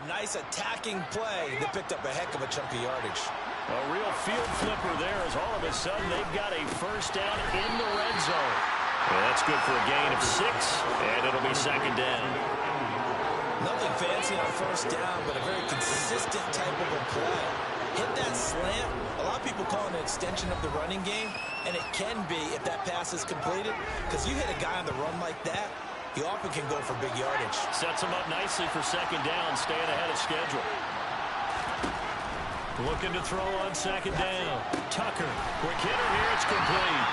nice attacking play that picked up a heck of a chunk of yardage. A real field flipper there as all of a sudden they've got a first down in the red zone. Well, that's good for a gain of 6, and it'll be second down. Nothing fancy on first down, but a very consistent type of a play. Hit that slant. A lot of people call it an extension of the running game, and it can be if that pass is completed, because you hit a guy on the run like that, he often can go for big yardage. Sets him up nicely for second down, staying ahead of schedule. Looking to throw on second down. Tucker, quick hitter here, it's complete.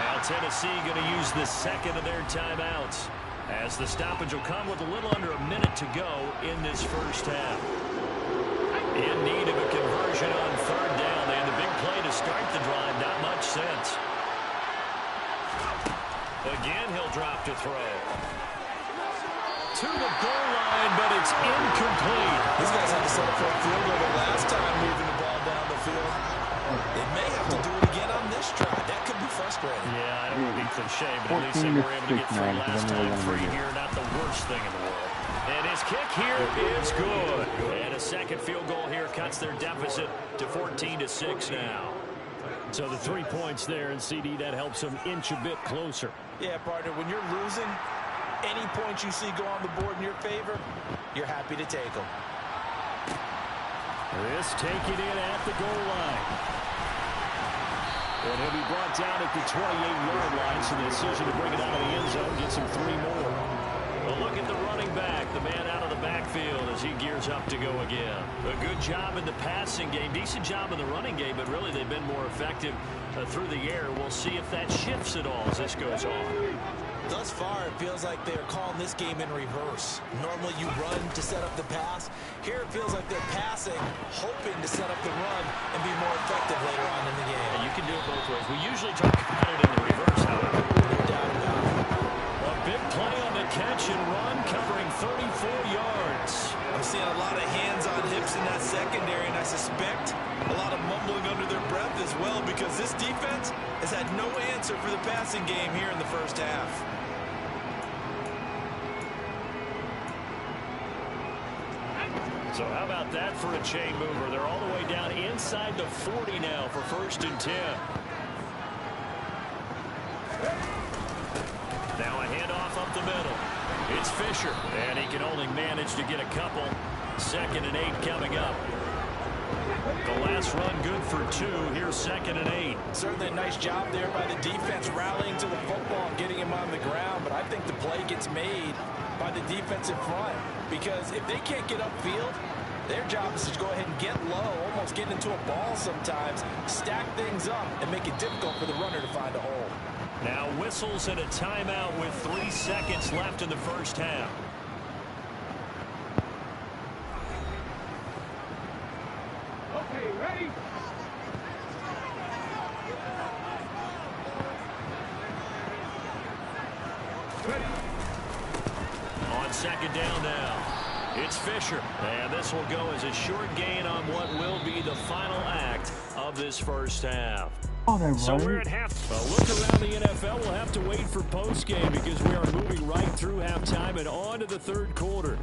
Now Tennessee going to use the second of their timeouts, as the stoppage will come with a little under a minute to go in this first half. In need of a conversion on third down. They had the big play to start the drive, not much sense. Again, he'll drop to throw. To the goal line, but it's incomplete. These guys had to set up for a field goal the last time moving the ball down the field. They may have to do it again on this drive. That could be frustrating. Yeah, I don't want to be cliche, but at least they were able to get through last time free here. Not the worst thing in the world. And his kick here is good. And a second field goal here cuts their deficit to 14-6 now. So the 3 points there, and CD, that helps them inch a bit closer. Yeah, partner, when you're losing, any points you see go on the board in your favor, you're happy to take them. This taken in at the goal line. And he'll be brought down at the 28-yard line, so the decision to bring it out of the end zone gets him 3 more. Well, look at the running back, the man out of the backfield as he gears up to go again. A good job in the passing game, decent job in the running game, but really they've been more effective through the air. We'll see if that shifts at all as this goes on. Thus far, it feels like they're calling this game in reverse. Normally you run to set up the pass. Here it feels like they're passing, hoping to set up the run and be more effective later on in the game. Yeah, you can do it both ways. We usually talk about it in the reverse, however. No doubt about it. A big play on the catch and run, covering 34 yards. I'm seeing a lot of hands on hips in that secondary, and I suspect a lot of mumbling under their breath as well, because this defense has had no answer for the passing game here in the first half. So how about that for a chain mover? They're all the way down inside the 40 now for 1st and 10. Now a handoff up the middle. It's Fisher, and he can only manage to get a couple. 2nd and 8 coming up. The last run good for 2. Here's 2nd and 8. Certainly a nice job there by the defense rallying to the football and getting him on the ground, but I think the play gets made by the defense in front, because if they can't get upfield, their job is to go ahead and get low, almost get into a ball sometimes, stack things up, and make it difficult for the runner to find a hole. Now whistles and a timeout with 3 seconds left in the first half. Okay, ready? On second down now, it's Fisher. And this will go as a short gain on what will be the final act of this first half. So we're at half. A look around the NFL. We'll have to wait for postgame because we are moving right through halftime and on to the third quarter.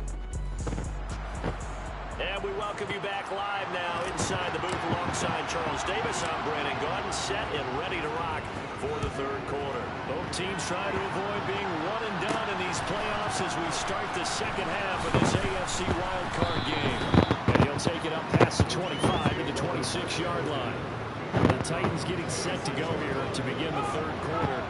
And we welcome you back live now inside the booth alongside Charles Davis. I'm Brandon Gordon, set and ready to rock for the third quarter. Both teams trying to avoid being one and done in these playoffs as we start the second half of this AFC wildcard game. And he'll take it up past the 25 to the 26-yard line. The Titans getting set to go here to begin the third quarter.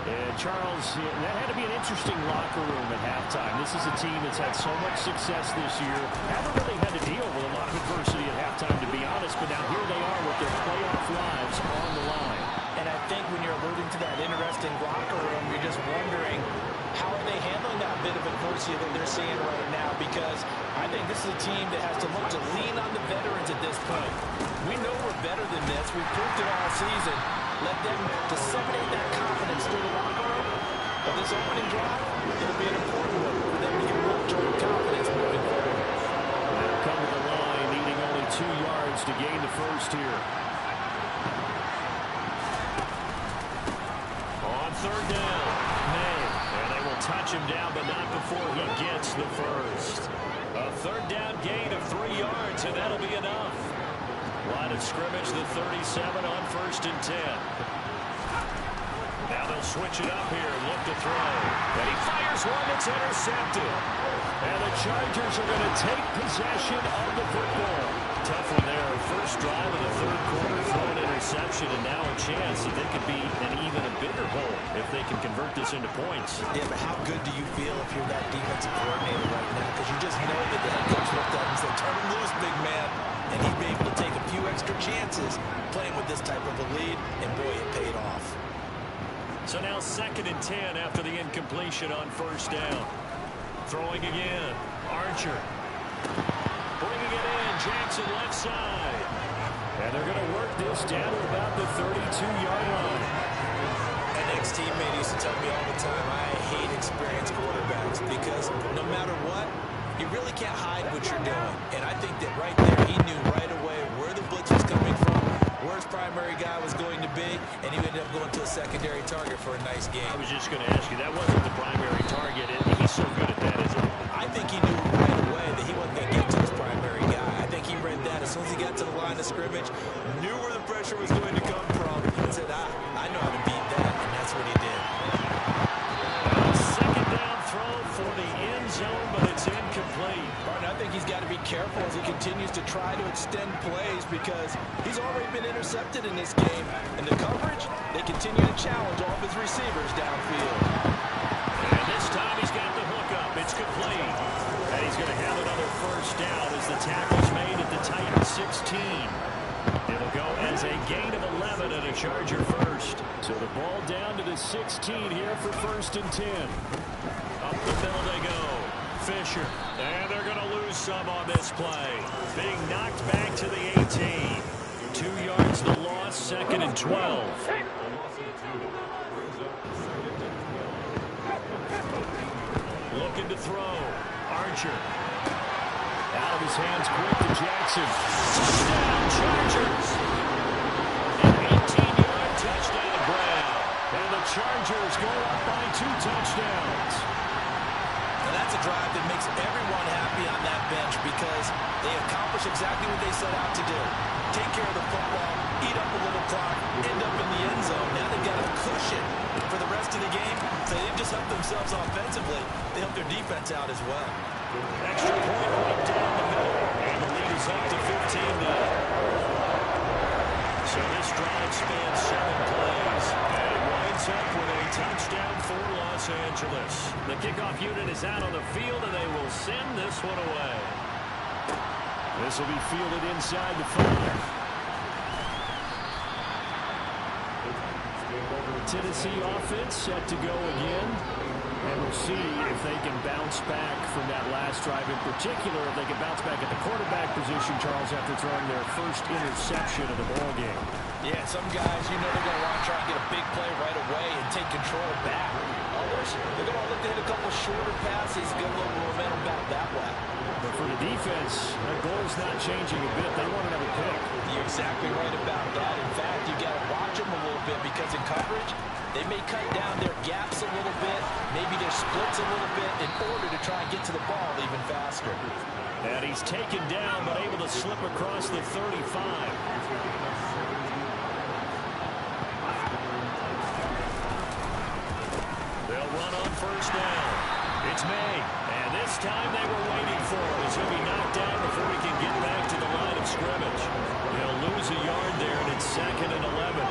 And Charles, that had to be an interesting locker room at halftime. This is a team that's had so much success this year. Haven't really had to deal with a lot of adversity at halftime, to be honest. But now here they are with their playoff lives on the line. And I think when you're alluding to that interesting locker room, you're just wondering, how are they handling that bit of adversity that they're seeing right now? Because I think this is a team that has to look to lean on the veterans at this point. We know we're better than this. We've proved it all season. Let them disseminate that confidence through the locker room. But this opening drive, it'll be an important one for them to get real joy and confidence moving forward. They'll come to the line, needing only 2 yards to gain the first here. On third down, May, and they will touch him down, but not before he gets the first. A third down gain of 3 yards, and that'll be enough. Line of scrimmage, the 37 on 1st and 10. Now they'll switch it up here, look to throw. And he fires one that's intercepted. And the Chargers are going to take possession of the football. Tough one there. First drive of the 3rd quarter, throw an interception, and now a chance that they could be an even a bigger hole if they can convert this into points. Yeah, but how good do you feel if you're that defensive coordinator right now? Because you just know that the head coach looked at him and said, turn him loose, big man. And he'd be able to take a few extra chances playing with this type of a lead, and boy, it paid off. So now 2nd and 10 after the incompletion on 1st down. Throwing again. Archer. Bringing it in. Jackson left side. And they're going to work this down to about the 32-yard line. An ex-teammate used to tell me all the time, I hate experienced quarterbacks because no matter what, you really can't hide what you're doing. And I think that right there, he knew right away where the blitz was coming from, where his primary guy was going to be, and he ended up going to a secondary target for a nice game. I was just going to ask you, that wasn't the primary target. He's so good at that, isn't he? I think he knew right away that he wasn't going to get to his primary guy. I think he read that as soon as he got to the line of scrimmage, knew where the pressure was going to come from, and said, I know how to beat that, and that's what he did. Second down throw for the end zone, but it's incomplete. Martin, I think he's got to be careful as he continues to try to extend plays because he's already been intercepted in this game. And the coverage, they continue to challenge all of his receivers downfield. And this time he's got the hook up. It's complete. And he's going to have another first down as the tackle's made at the Titans 16. It'll go as a gain of 11 and a Charger first. So the ball down to the 16 here for 1st and 10. Up the middle they go. Fisher. And they're going to lose some on this play. Being knocked back to the 18. 2 yards the loss, 2nd and 12. Looking to throw. Archer. Out of his hands quick to Jackson. Touchdown, Chargers. An 18-yard touchdown grab. And the Chargers go up by 2 touchdowns. And that's a drive that makes everyone happy on that bench because they accomplish exactly what they set out to do. Take care of the football, eat up a little clock, end up in the end zone. Now they've got a cushion for the rest of the game. So they've just helped themselves offensively. They help their defense out as well. Extra point right down the middle. And the lead is up to 15 now. So this drive spans 7 plays. And it winds up with a touchdown for Los Angeles. The kickoff unit is out on the field, and they will send this one away. This will be fielded inside the 5. Tennessee offense set to go again. And we'll see if they can bounce back from that last drive in particular, if they can bounce back at the quarterback position, Charles, after throwing their first interception of the ballgame. Yeah, some guys, you know they're going to want to try and get a big play right away and take control back. Others, they're going to look to hit a couple shorter passes, get a little momentum back that way. But for the defense, that goal is not changing a bit. They want another pick. You're exactly right about that. In fact, you got to watch them a little bit because in coverage, they may cut down their gaps a little bit, maybe their splits a little bit in order to try and get to the ball even faster. And he's taken down, but able to slip across the 35. They'll run on first down. It's May. And this time they were waiting for him as he'll be knocked down before he can get back to the line of scrimmage. He'll lose a yard there, and it's 2nd and 11.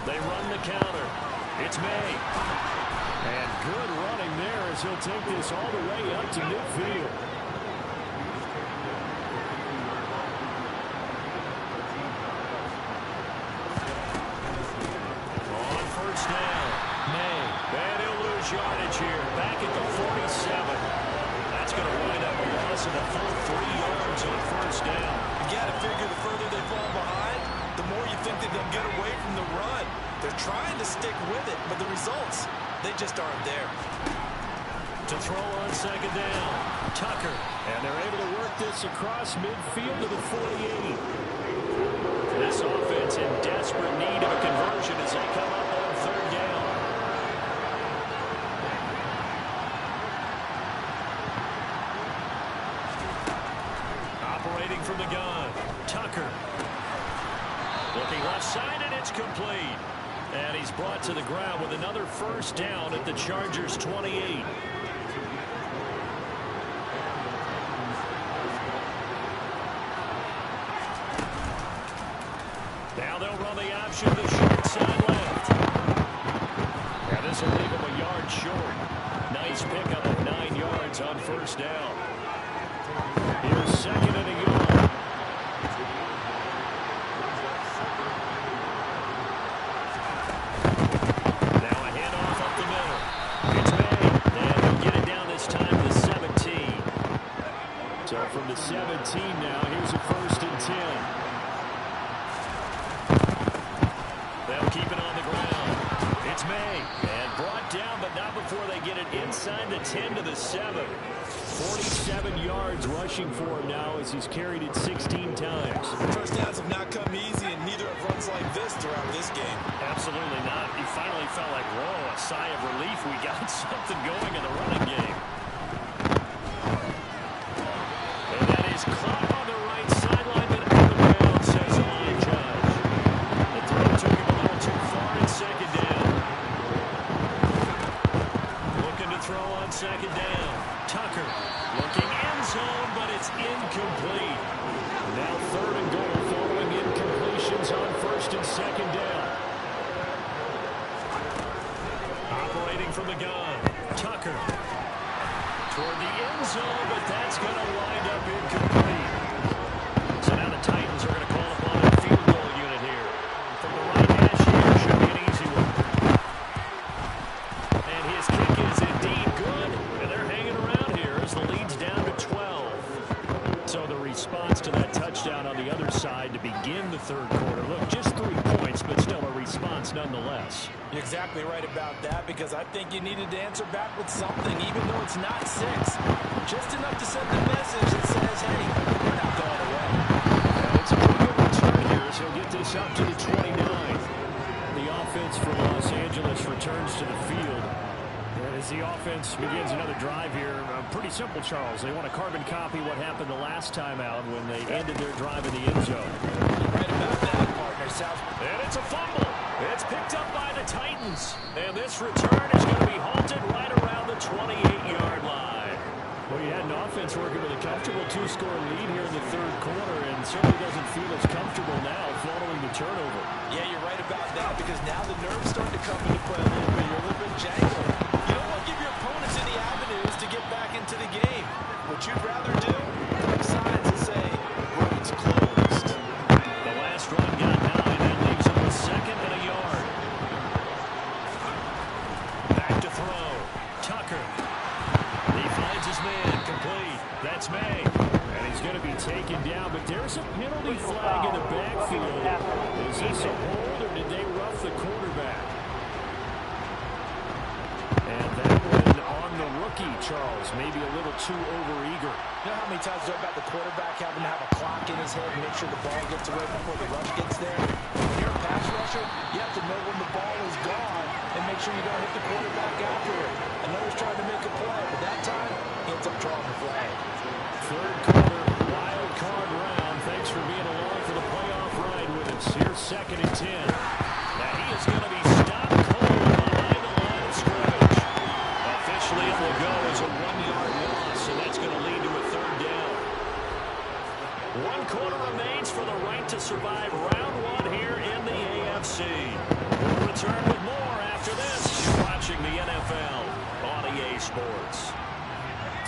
They run the counter. It's May. And good running there as he'll take this all the way up to midfield. On first down, May. And he'll lose yardage here. Back at the 47. That's going to wind up a loss of a full 3 yards on first down. You got to figure the further they fall behind, the more you think that they'll get away from the run. They're trying to stick with it, but the results, they just aren't there. To throw on second down, Tucker. And they're able to work this across midfield to the 48. This Looking left side, and it's complete. And he's brought to the ground with another first down at the Chargers' 28. Now they'll run the option to the short side left. And this will leave him a yard short. Nice pickup of 9 yards on first down. Here's second and a yard. Now a handoff up the middle. It's made. And he'll get it down this time to the 17. So from the 17 now, here's a first and 10. They'll keep it on the ground. It's May. And brought down, but not before they get it inside the 10 to the 7. 47 yards rushing for him now as he's carried it 16 times. First downs have not come easy, and neither have runs like this throughout this game. Absolutely not. He finally felt like, whoa, a sigh of relief. We got something going in the running game. And that is caught on the right sideline, but out of bounds, says the line judge. The throw took him a little too far in second down. Looking to throw on second down. Tucker looking end zone, but it's incomplete. Now third and goal following incompletions on first and second down. Operating from the gun. Tucker toward the end zone, but that's going to wind up incomplete. So now the Titans are going to call upon a field goal unit here. From the right hash here, should be an easy one. And his kick is indeed good, and they're hanging around here as the lead's down to 12. So the response to that touchdown on the other side to begin the third quarter. Look, just 3 points, but still a response nonetheless. You're exactly right about that, because I think you needed to answer back with something, even though it's not 6. Just enough to send the message that says, hey, we're not going away. Well, it's a pretty good return here, so he'll get this up to the 29. The offense for Los Angeles returns to the field. As the offense begins another drive here, pretty simple, Charles. They want to carbon copy what happened the last time out when they ended their drive in the end zone. You're right about that, partner. And it's a fumble. It's picked up by the Titans. And this return is going to be halted right around the 28-yard line. Well, you had an offense working with a comfortable 2-score lead here in the third quarter, and certainly doesn't feel as comfortable now following the turnover. Yeah, you're right about that, because now the nerves starting to come into play a little bit. You're a little bit jangled. You don't want to give your opponents any avenues to get back into the game. What you'd rather do, take signs and say, well, it's closed. The last run got 9. That leaves him with second and a yard. Back to throw. Tucker. He finds his man. Complete. That's May. And he's going to be taken down, but there's a penalty flag in the backfield. Is this a hold, or did they rough the quarterback? And that one on the rookie, Charles, maybe a little too overeager. You know how many times you talk about the quarterback having to have a clock in his head and make sure the ball gets away before the rush gets there? When you're a pass rusher, you have to know when the ball is gone and make sure you don't hit the quarterback after it. I know he's trying to make a play, but that time, he ends up drawing the flag. Third quarter, wild card round. Thanks for being along for the playoff ride with us. Here's second and 10. Now he is going to be stopped cold behind the line of scrimmage. Officially, it will go as a 1-yard loss, and that's going to lead to a third down. 1 quarter remains for the right to survive round 1 here in the AFC. We'll return with more after this. You're watching the NFL on EA Sports.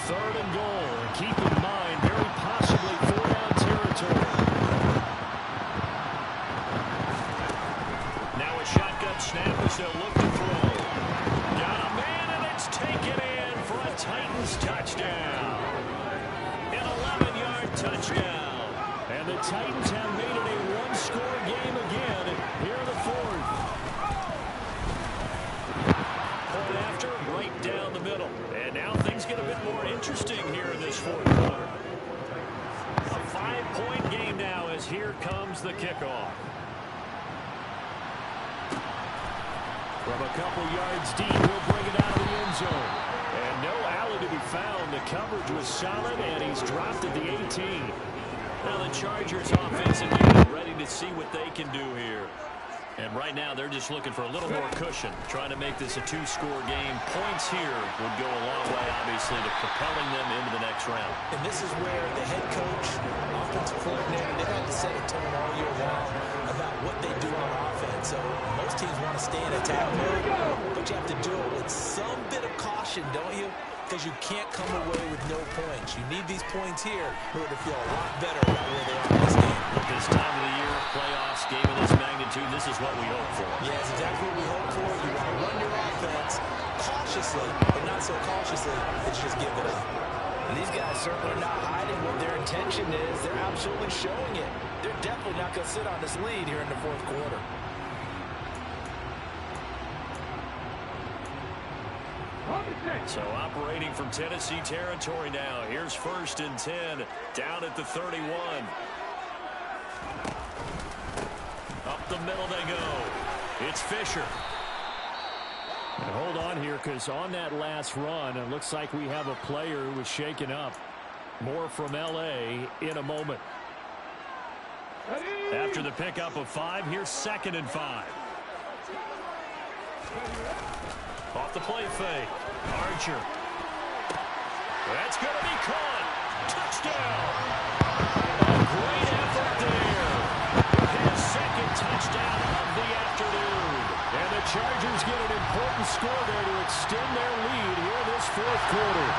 Third and goal. Keep in mind, very possibly 4-down territory. Now a shotgun snap as they'll look to throw. Got a man, and it's taken in for a Titans touchdown. An 11-yard touchdown. And the Titans have made it a 1-score game again here in the fourth. Point after, right down the middle. And now things get a bit more interesting here in this fourth quarter. A 5-point game now as here comes the kickoff. From a couple yards deep, he'll bring it out of the end zone. And no alley to be found. The coverage was solid, and he's dropped at the 18. Now the Chargers offensive unit ready to see what they can do here. And right now, they're just looking for a little more cushion, trying to make this a two-score game. Points here would go a long way, obviously, to propelling them into the next round. And this is where the head coach, offensive coordinator, they've had to set a tone all year long about what they do on offense. So most teams want to stay in attack mode, but you have to do it with some bit of caution, don't you? Because you can't come away with no points. You need these points here in order to feel a lot better about where they are in this game. At this time of the year, playoffs, game of this magnitude, this is what we hope for. Yeah, it's exactly what we hope for. You want to run your offense cautiously, but not so cautiously that you just give it up. And these guys certainly are not hiding what their intention is. They're absolutely showing it. They're definitely not going to sit on this lead here in the fourth quarter. So operating from Tennessee territory now. Here's 1st and 10 down at the 31. Up the middle they go. It's Fisher. And hold on here, because on that last run, it looks like we have a player who was shaken up. More from L.A. in a moment. After the pickup of 5, here's 2nd and 5. Off the play fake. Archer. That's going to be caught. Touchdown. A great effort there. His 2nd touchdown of the afternoon. And the Chargers get an important score there to extend their lead here in this fourth quarter.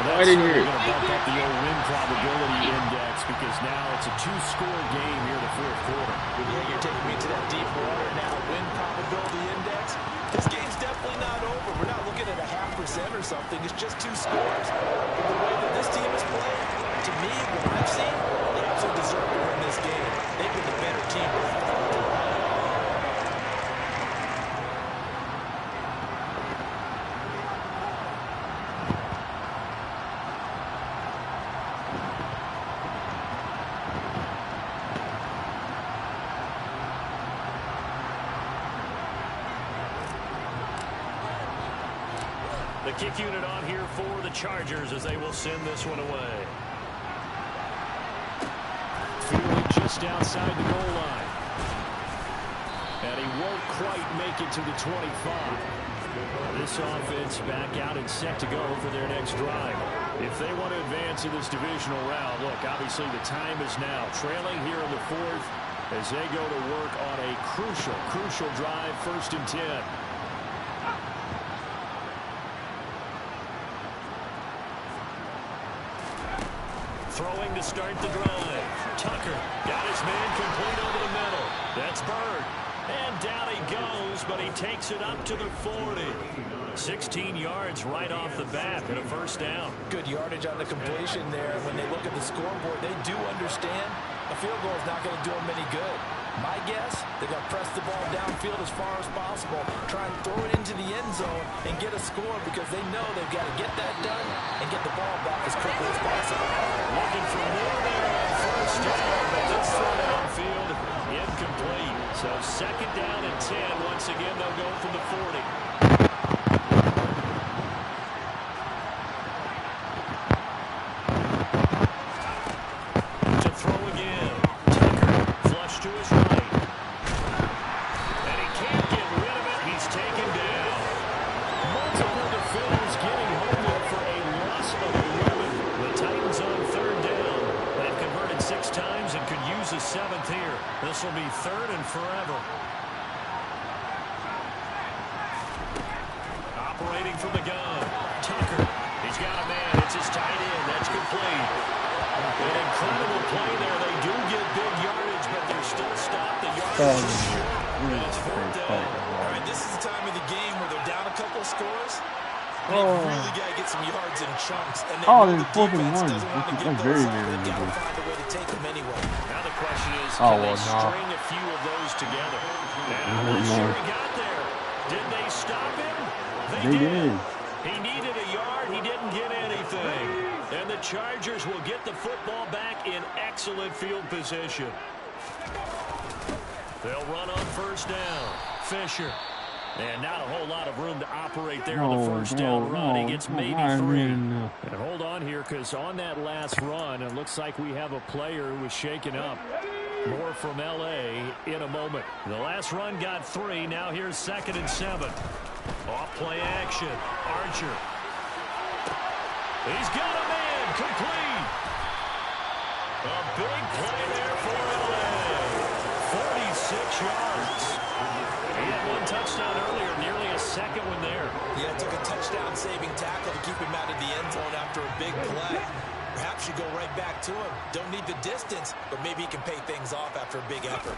I didn't hear it. Going to bump up the old win probability index, because now it's a 2-score game here in the fourth quarter. Yeah, you're taking me to that deep water now. Win probability index. This game's definitely not over. We're not looking at a 0.5% or something. It's just 2 scores. But the way that this team is playing, to me, what I've seen, they absolutely deserve to win this game. They've been the better team. The kick unit on here for the Chargers as they will send this one away. Fielding just outside the goal line. And he won't quite make it to the 25. This offense back out and set to go for their next drive. If they want to advance in this divisional round, look, obviously the time is now. Trailing here in the fourth as they go to work on a crucial drive, 1st and 10. Throwing to start the drive. Tucker got his man complete over the middle. That's Bird. And down he goes, but he takes it up to the 40. 16 yards right off the bat and a 1st down. Good yardage on the completion there. When they look at the scoreboard, they do understand a field goal is not going to do them any good. My guess, they're going to press the ball downfield as far as possible, try and throw it into the end zone and get a score, because they know they've got to get that done and get the ball back as quickly as possible. Looking for more there on 1st down, but this throw downfield incomplete. So 2nd down and 10. Once again, they'll go from the 40. This will be 3rd and forever. Operating from the gun. Tucker. He's got a man. It's his tight end. That's complete. An incredible play there. They do get big yardage, but they're still stopped. The yardage is short. And it's 4th down. All right, this is the time of the game where they're down a couple of scores. They really got to get some yards in chunks. And they know the defense doesn't want to give those up. They've got to find a way to take them anyway. Now the question is, can they string a few of those together? And I'm not sure he got there. Did they stop him? They did. He needed a yard. He didn't get anything. And the Chargers will get the football back in excellent field position. They'll run on 1st down. Fisher. And not a whole lot of room to operate there on the 1st down run. He gets maybe 3. And hold on here, because on that last run, it looks like we have a player who was shaken up. More from L.A. in a moment. The last run got 3. Now here's 2nd and 7. Off play action. Archer. He's got a man. Complete. A big play there for L.A. 46 yards. He had 1 touchdown earlier, nearly a 2nd one there. Yeah, it took a touchdown-saving tackle to keep him out of the end zone after a big play. Perhaps you go right back to him. Don't need the distance, but maybe he can pay things off after a big effort.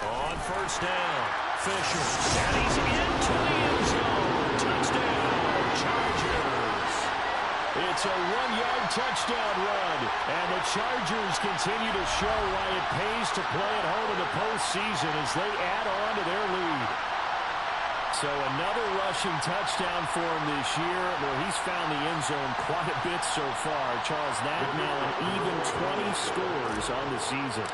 On 1st down, Fisher. And he's into the end zone. Touchdown, Chargers. It's a 1-yard touchdown run. And the Chargers continue to show why it pays to play at home in the postseason as they add on to their lead. So another rushing touchdown for him this year. Well, he's found the end zone quite a bit so far. Charles, that now an even 20 scores on the season.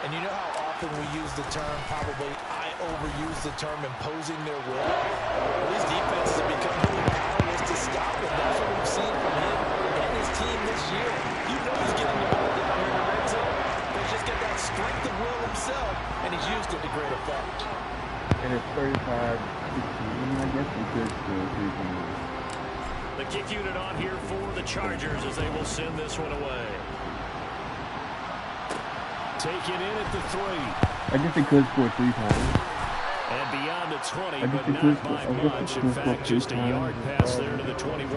And you know how often we use the term, probably I overuse the term, imposing their will? Well, these defenses have become really powerless to stop him. That's what we've seen from him and his team this year. You know he's getting the ball down here in the red zone. But he's just got that strength of will himself, and he's used it to great effect. And it's 35-16, I guess we could still see some. The kick unit on here for the Chargers as they will send this one away. Taken in at the 3. I guess they could score 3 times. And beyond the 20, but not by much. In fact, just a yard pass there to the 21.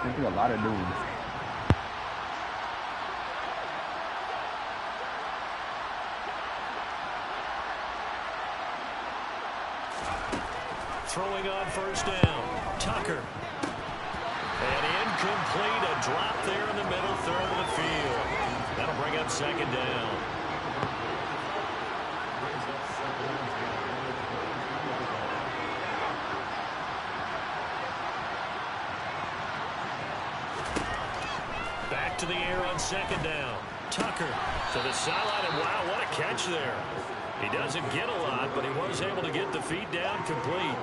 They do a lot of doing. Throwing on 1st down. Tucker. And incomplete. A drop there in the middle third of the field. That'll bring up 2nd down. Back to the air on 2nd down. Tucker to the sideline, and wow, what a catch there. He doesn't get a lot, but he was able to get the feet down complete.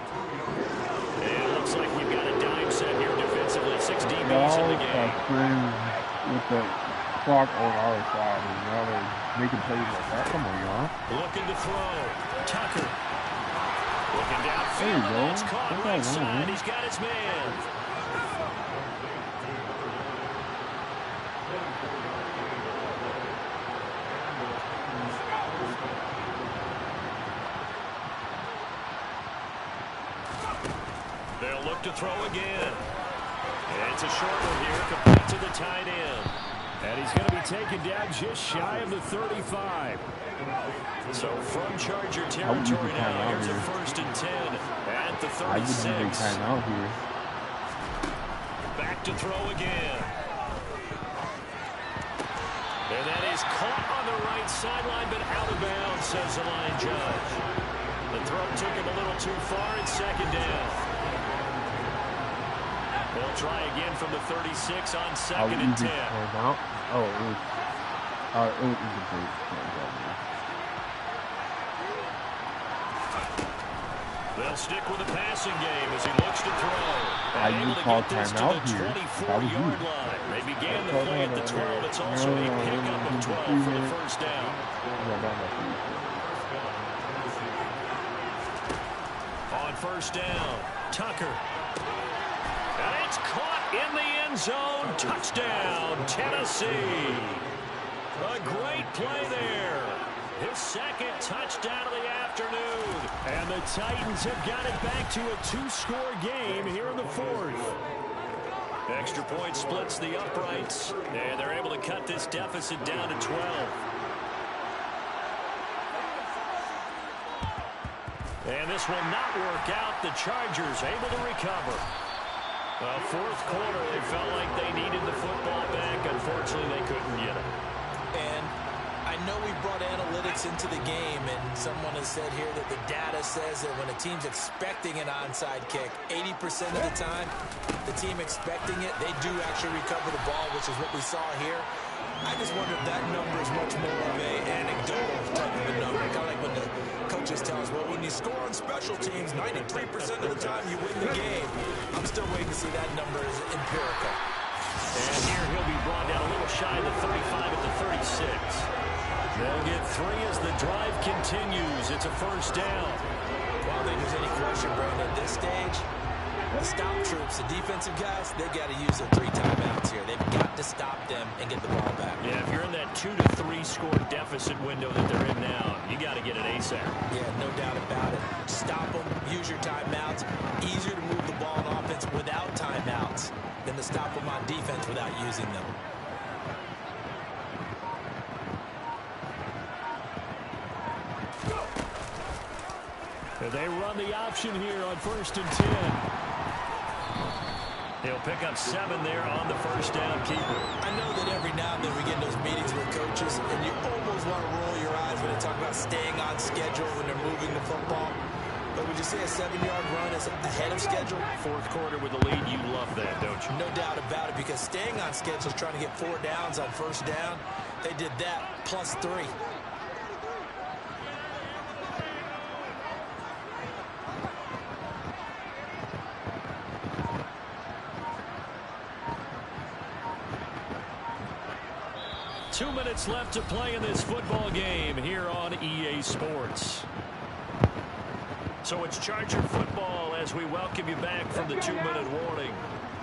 And it looks like we've got a dime set here defensively. 6 DBs in the game. With the clock on our side, and now they're making plays like that. Come on, y'all. Looking to throw. Tucker. Looking downfield. There you go. It's caught right side. He's got his man. They'll look to throw again. And it's a short one here, complete to the tight end. And he's going to be taken down just shy of the 35. So from Charger territory now, here's a 1st and 10 at the 36. Out here. Back to throw again. And that is caught on the right sideline, but out of bounds, says the line judge. The throw took him a little too far, and 2nd down. They'll try again from the 36 on 2nd and 10. Oh, it was incomplete. They'll stick with the passing game as he looks to throw. I just called timeout here. 24-yard line. They began the play at the 12. It's also a pickup of 12 for the 1st down. On 1st down, Tucker. And it's caught in the end zone. Touchdown, Tennessee. A great play there. His 2nd touchdown of the afternoon. And the Titans have got it back to a 2-score game here in the 4th. Extra point splits the uprights. And they're able to cut this deficit down to 12. And this will not work out. The Chargers able to recover. 4th quarter, they felt like they needed the football back. Unfortunately, they couldn't get it. And I know we brought analytics into the game, and someone has said here that the data says that when a team's expecting an onside kick, 80% of the time, the team expecting it, they do actually recover the ball, which is what we saw here. I just wonder if that number is much more of an anecdotal type of a number, kind of like when the coaches tell us, well, when you score on special teams, 93% of the time you win the game. I'm still waiting to see that number as empirical. And here he'll be brought down a little shy of the 35 at the 36. They'll get 3 as the drive continues. It's a first down. Well, I don't think there's any question, Brandon, at this stage. The stop troops, the defensive guys, they've got to use their 3 timeouts here. They've got to stop them and get the ball back. Yeah, if you're in that 2 to 3 score deficit window that they're in now, you got to get it ASAP. Yeah, no doubt about it. Stop them, use your timeouts. Easier to move the ball on offense without timeouts than to stop them on defense without using them. They run the option here on 1st and 10. He'll pick up 7 there on the first down keeper. I know that every now and then we get in those meetings with coaches, and you almost want to roll your eyes when they talk about staying on schedule when they're moving the football. But would you say a 7-yard run is ahead of schedule? 4th quarter with the lead, you love that, don't you? No doubt about it, because staying on schedule is trying to get 4 downs on first down. They did that plus 3. 2 minutes left to play in this football game here on EA Sports. So it's Charger football as we welcome you back from the 2-minute warning.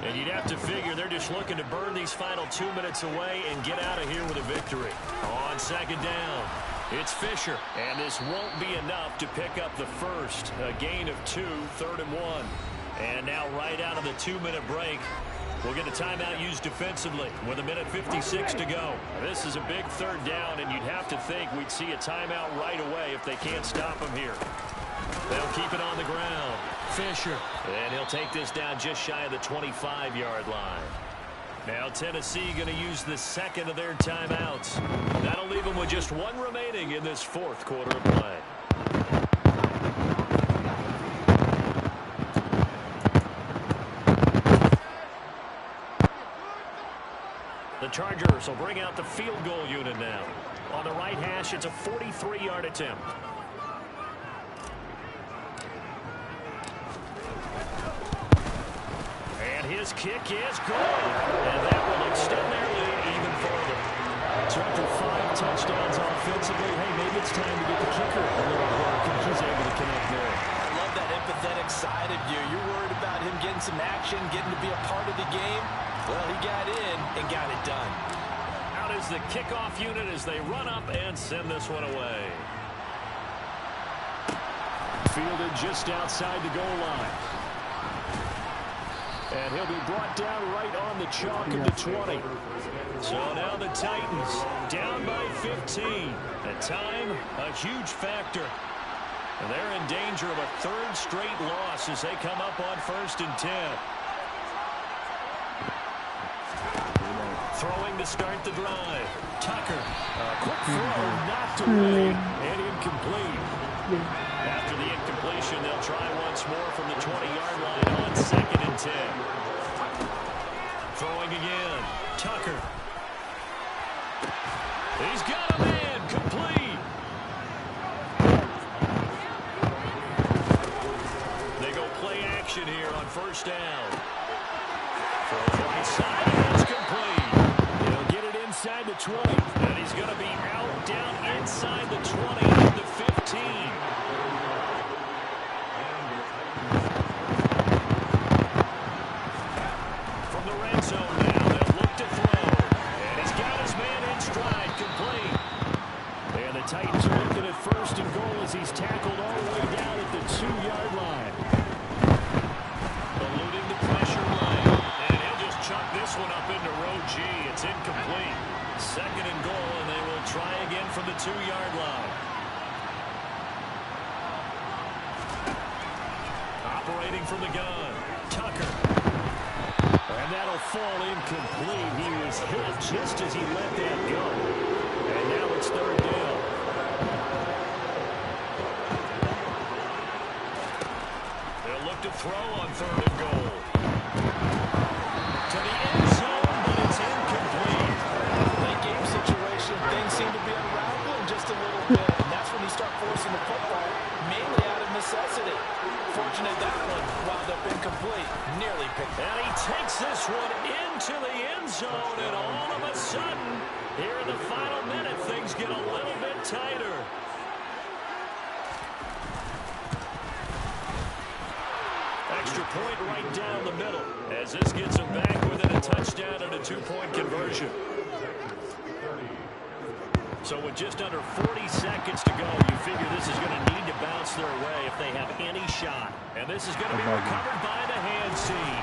And you'd have to figure they're just looking to burn these final 2 minutes away and get out of here with a victory. On 2nd down, it's Fisher. And this won't be enough to pick up the first. A gain of 2, 3rd and 1. And now right out of the 2-minute break, we'll get a timeout used defensively with 1:56 to go. This is a big 3rd down, and you'd have to think we'd see a timeout right away if they can't stop him here. They'll keep it on the ground. Fisher. And he'll take this down just shy of the 25-yard line. Now Tennessee going to use the 2nd of their timeouts. That'll leave them with just 1 remaining in this 4th quarter of play. The Chargers will bring out the field goal unit now. On the right hash, it's a 43-yard attempt. And his kick is good. And that will extend their lead even further. So after 5 touchdowns offensively, hey, maybe it's time to get the kicker a little work, and he's able to connect there. I love that empathetic side of you. You're worried about him getting some action, getting to be a part of the game. Well, he got in and got it done. Out is the kickoff unit as they run up and send this one away. Fielded just outside the goal line. And he'll be brought down right on the chalk of the 20. So now the Titans down by 15. At time, a huge factor. And they're in danger of a 3rd straight loss as they come up on 1st and 10. Throwing to start the drive. Tucker. A quick throw knocked away and incomplete. After the incompletion, they'll try once more from the 20-yard line on 2nd and 10. Throwing again. Tucker. He's got a man. Complete. They go play action here on 1st down. Throw right side, and it's complete. He'll get it inside the 20. And he's going to be out down inside the 20 and the 15. From the red zone now, they'll look to throw. And he's got his man in stride, complete. And the Titans are looking at 1st and goal as he's tackled all the way down at the 2-yard line. Eluding the pressure line. And he'll just chuck this one up into row G. It's incomplete. 2nd and goal, and they will try again from the 2-yard line. Operating from the gun, Tucker. And that'll fall incomplete. He was hit just as he let that go. And now it's 3rd down. They'll look to throw on 3rd and goal. To the end zone, but it's incomplete. That game situation, things seem to be unraveling just a little bit. And that's when you start forcing the football, mainly out of necessity. Unfortunate that one wound up incomplete. Nearly picked. And he takes this one into the end zone, and all of a sudden, here in the final minute, things get a little bit tighter. Extra point right down the middle, as this gets them back within a touchdown and a 2-point conversion. So with just under 40 seconds to go, you figure this is going to need to bounce their way if they have any shot. And this is going to be recovered by the hands team.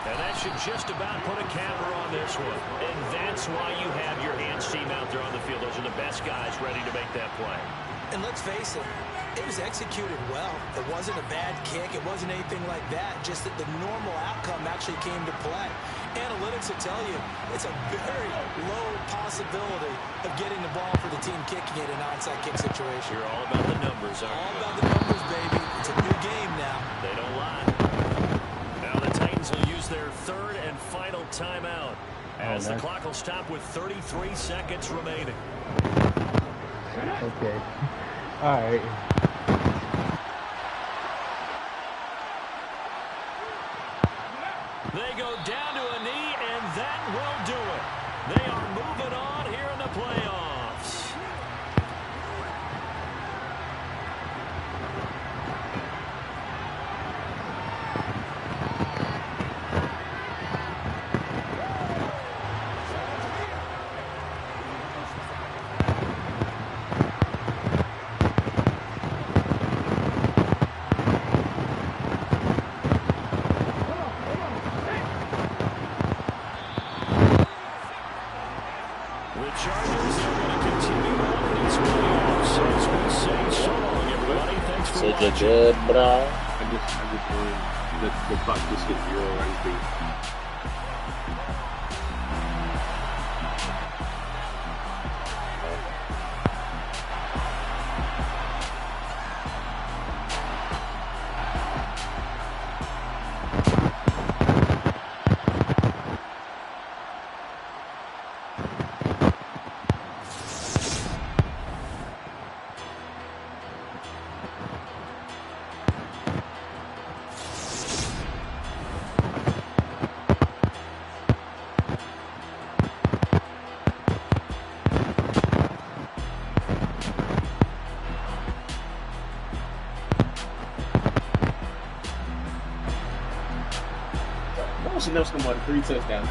And that should just about put a capper on this one. And that's why you have your hands team out there on the field. Those are the best guys ready to make that play. And let's face it, it was executed well. It wasn't a bad kick. It wasn't anything like that. Just that the normal outcome actually came to play. Analytics will tell you it's a very low possibility of getting the ball for the team kicking it in an onside kick situation. You're all about the numbers, aren't you? All about the numbers, baby. It's a new game now. They don't lie. Now the Titans will use their third and final timeout as the clock will stop with 33 seconds remaining. Okay. All right. They go down to a knee, and that will do it. They are moving on here in the playoffs. Good, bro. I just the clock just hit 0 right there. She knows come on 3 touchdowns.